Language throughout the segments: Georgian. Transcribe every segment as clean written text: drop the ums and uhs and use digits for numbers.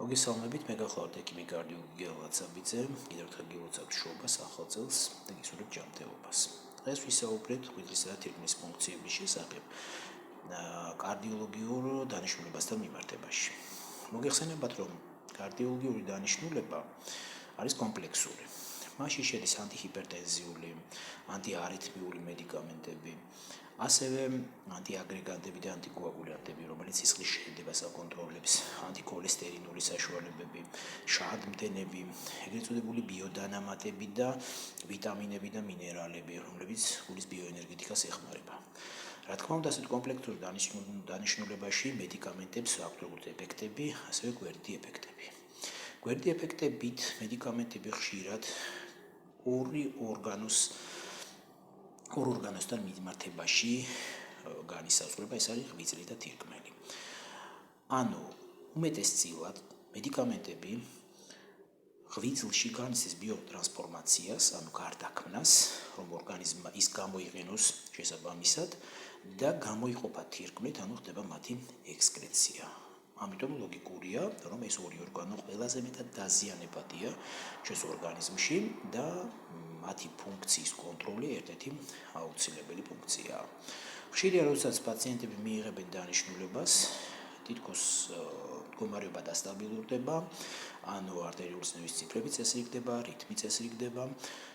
მოგესალმებით, მე გახლავართ ექიმი კარდიოლოგი გელად საბიძე, კიდევ ერთხელ გილოცავთ შობას, ახალ წელს და გისურვებთ ჯანმრთელობას. დღეს ვისაუბრეთ ღვიძლისა და თირკმლის ფუნქციების შესახებ კარდიოლოგიურ დანიშნულებასთან მიმართებაში. მოგეხსენებათ, რომ კარდიოლოგიური დანიშნულება არის კომპლექსური. მასში შედის ანტიჰიპერტენზიული, ანტიარითმიული მედიკამენტები, ასევე ანტიაგრეგანტები და ანტიკოაგულანტები, რომელიც სისხლის შეედებას აკონტროლებს, ანტიკოლესტერინული საშუალებები, შადმდენები, ეგრეთ წოდებული ბიოდანამატები და ვიტამინები და მინერალები, რომლებიც გულის ბიოენერგეტიკას ეხმარება. რა თქმა უნდა, ასეთ კომპლექსურ დანიშნულებაში მედიკამენტებს აქვთ როგორც ეფექტები, ასევე გვერდი ეფექტები. გვერდი ეფექტებით მედიკამენტები ხშირად ორ ორგანოსთან მიმართებაში განისაზღვრება, ეს არის ღვიძლი და თირკმელი. ანუ უმეტესწილად მედიკამენტები ღვიძლში განიცდის ბიოტრანსფორმაციას, ანუ გარდაქმნას, რომ ორგანიზმმა ის გამოიყენოს შესაბამისად და გამოიყოფა თირკმლით, ანუ ხდება მათი ექსკრეცია. ამიტომ ლოგიკურია, რომ ეს ორი ორგანო ყველაზე მეტად დაზიანებადია ჩვენს ორგანიზმში და მათი ფუნქციის კონტროლი ერთ-ერთი აუცილებელი ფუნქციაა. ხშირია, როდესაც პაციენტები მიიღებენ დანიშნულებას, თითქოს მდგომარეობა დასტაბილურდება, ანუ არტერიული სნევის ციფრები წესრიგდება, რიტმი წესრიგდება,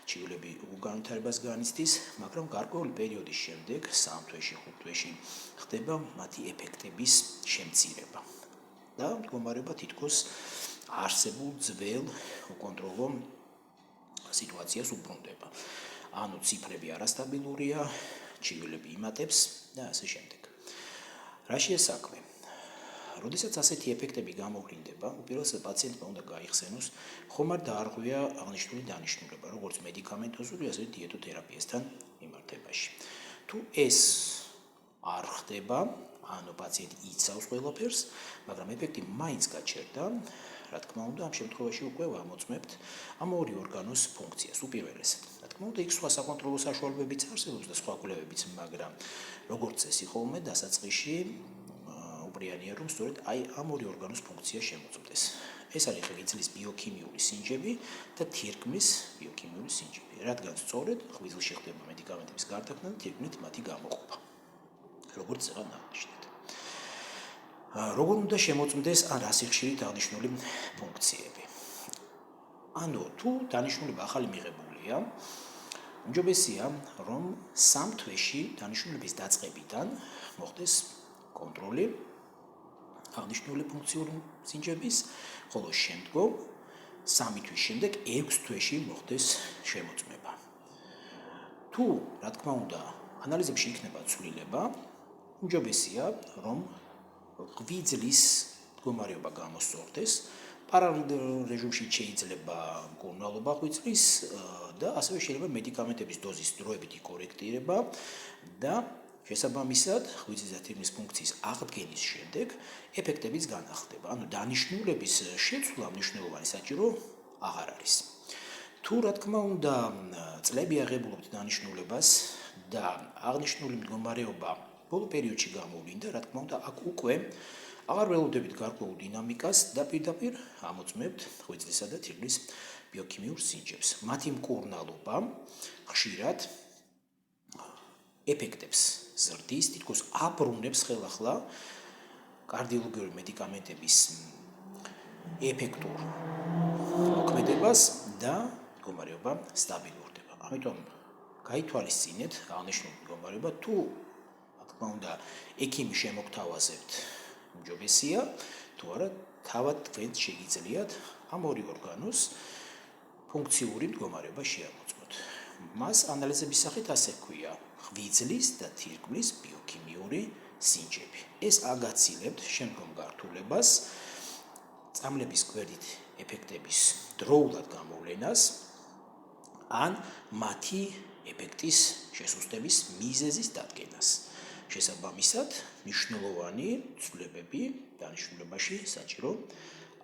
ჩივლები უგანვითარებას განიცდის, მაგრამ გარკვეული პერიოდის შემდეგ, 3 თვეში, 5 თვეში ხდება მათი ეფექტების შემცირება. და მდგომარეობა თითქოს არსებულ ძველ უკონტროლო სიტუაციას უბრუნდება. ანუ ციფრები არასტაბილურია, ჩივილები იმატებს და ასე შემდეგ. რაშია საქმე? როდესაც ასეთი ეფექტები გამოვლინდება, უპირველესად პაციენტმა უნდა გაიხსენოს ხომ არ დაარღვია აღნიშნული დანიშნულება, როგორც მედიკამენტოზური, ასევე დიეტოთერაპიასთან მიმართებაში. თუ ეს არ ხდება, ანუ პაციენტი იცავს ყველაფერს, მაგრამ ეფექტი მაინც გაჩერდა, რა თქმა უნდა, ამ შემთხვევაში უკვე ვამოწმებთ ამ ორი ორგანოს ფუნქციას უპირველესად. რა თქმა უნდა, იქ სხვა საკონტროლო საშუალებებიც არსებობს და სხვა კვლევებიც, მაგრამ როგორც წესი ხოლმე დასაწყისში უბრალია რომ სწორედ ამ ორი ორგანოს ფუნქცია შემოწმდეს. ეს არის ღვიძლის ბიოქიმიური სინჯები და თირკმლის ბიოქიმიური სინჯები, რადგან სწორედ ღვიძლში ხდება მედიკამენტების გარდაქმნა და თირკმლით მათი გამოყოფა. როგორც ახლა ნახეთ. როგორ უნდა შემოწმდეს ან რა სიხშირით აღნიშნული ფუნქციები. ანუ თუ დანიშნულება ახალი მიღებულია, უმჯობესია, რომ 3 თვეში დანიშნულების დაწყებიდან მოხდეს კონტროლი აღნიშნული ფუნქციური სინჯების, ხოლო შემდგომ 3 თვის შემდეგ 6 თვეში მოხდეს შემოწმება. თუ, რა თქმა უნდა, ანალიზებში იქნება ცვლილება, უმჯობესია, რომ ღვიძლის მდგომარეობა გამოსწორდეს, პარალელურ რეჟიმში შეიძლება მკურნალობა ღვიძლის და ასევე შეიძლება მედიკამენტების დოზის დროებითი კორექტირება და შესაბამისად ღვიძლის და თირკმლის ფუნქციის აღდგენის შემდეგ ეფექტებიც განახლდება. ანუ დანიშნულების შეცვლა მნიშვნელოვანი საჭირო აღარ არის. თუ რა თქმა უნდა წლები აღებულობთ დანიშნულებას და აღნიშნული მდგომარეობა ბოლო პერიოდში გამოვლინდა, რა თქმა უნდა, აქ უკვე აღარ ველოდებით გარკვეულ დინამიკას და პირდაპირ ამოწმებთ ღვიძლისა და თირკმლის ბიოქიმიურ სინჯებს. მათი მკურნალობა ხშირად ეფექტებს ზრდის, თითქოს აბრუნებს ხელახლა კარდიოლოგიური მედიკამენტების ეფექტურ მოქმედებას და მდგომარეობა სტაბილურდება. ამიტომ გაითვალისწინეთ აღნიშნული მდგომარეობა, თუ თქმა უნდა, ექიმი შემოგთავაზებთ, უმჯობესია, თუ არა, თავად თქვენ შეგიძლიათ ამ ორი ორგანოს ფუნქციური მდგომარეობა შეამოწმოთ. მას ანალიზების სახით ასე ჰქვია ღვიძლის და თირკმლის ბიოქიმიური სინჯები. ეს აგაცილებთ შემდგომ გართულებას, წამლების გვერდით ეფექტების დროულად გამოვლენას, ან მათი ეფექტის შესუსტების მიზეზის დადგენას. შესაბამისად, მნიშვნელოვანი ცვლილებები დანიშნულებაში საჭირო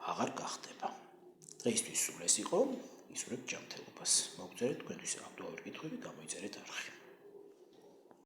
აღარ გახდება. დღეისთვის სულ ეს იყო, გისურვებთ ჯანმრთელობას. მოგწერეთ თქვენთვის აქტუალური კითხვები, გამოიწერეთ არხი.